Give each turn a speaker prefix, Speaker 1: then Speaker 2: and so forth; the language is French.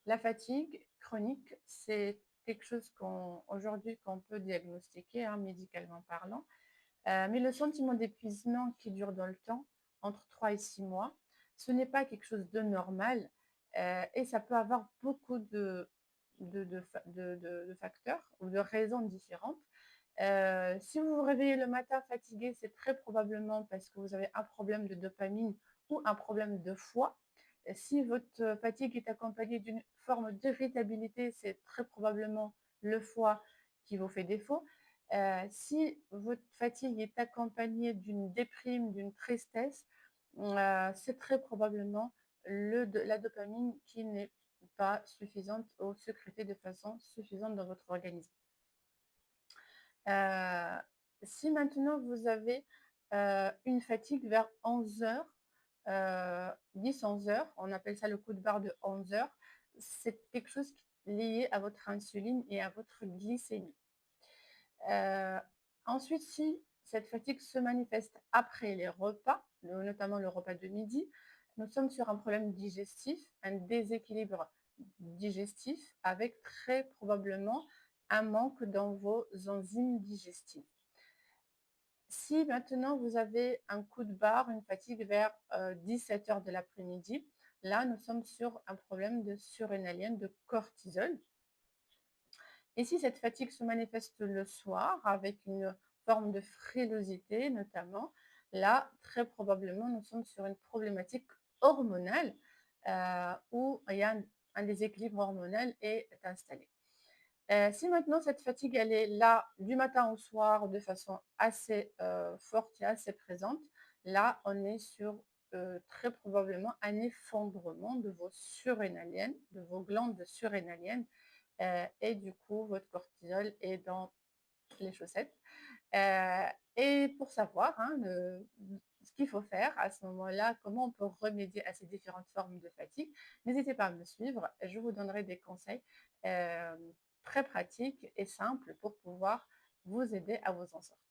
Speaker 1: La fatigue chronique, c'est quelque chose qu'on peut diagnostiquer, hein, médicalement parlant. Mais le sentiment d'épuisement qui dure dans le temps, entre 3 et 6 mois, ce n'est pas quelque chose de normal, et ça peut avoir beaucoup de facteurs ou de raisons différentes. Si vous vous réveillez le matin fatigué, c'est très probablement parce que vous avez un problème de dopamine ou un problème de foie. Si votre fatigue est accompagnée d'une forme d'irritabilité, c'est très probablement le foie qui vous fait défaut. Si votre fatigue est accompagnée d'une déprime, d'une tristesse, c'est très probablement la dopamine qui n'est pas suffisante ou sécrétée de façon suffisante dans votre organisme. Heu, Si maintenant vous avez, une fatigue vers 11:00, 10-11 heures, on appelle ça le coup de barre de 11 heures, c'est quelque chose qui est lié à votre insuline et à votre glycémie. Heu, Ensuite, si cette fatigue se manifeste après les repas, notamment le repas de midi, nous sommes sur un problème digestif, un déséquilibre digestif avec très probablement un manque dans vos enzymes digestives. Si maintenant vous avez un coup de barre, une fatigue vers 17 heures de l'après-midi, là nous sommes sur un problème de surrénalienne, de cortisol. Et si cette fatigue se manifeste le soir avec une forme de frilosité notamment, là, très probablement, nous sommes sur une problématique hormonale, où il y a un déséquilibre hormonal est installé. Si maintenant cette fatigue, elle est là du matin au soir de façon assez, forte et assez présente, là, on est sur, très probablement un effondrement de vos surrénaliennes, de vos glandes surrénaliennes, et du coup, votre cortisol est dans les chaussettes. Et pour savoir, hein, ce qu'il faut faire à ce moment-là, comment on peut remédier à ces différentes formes de fatigue, n'hésitez pas à me suivre. Je vous donnerai des conseils, très pratiques et simples pour pouvoir vous aider à vous en sortir.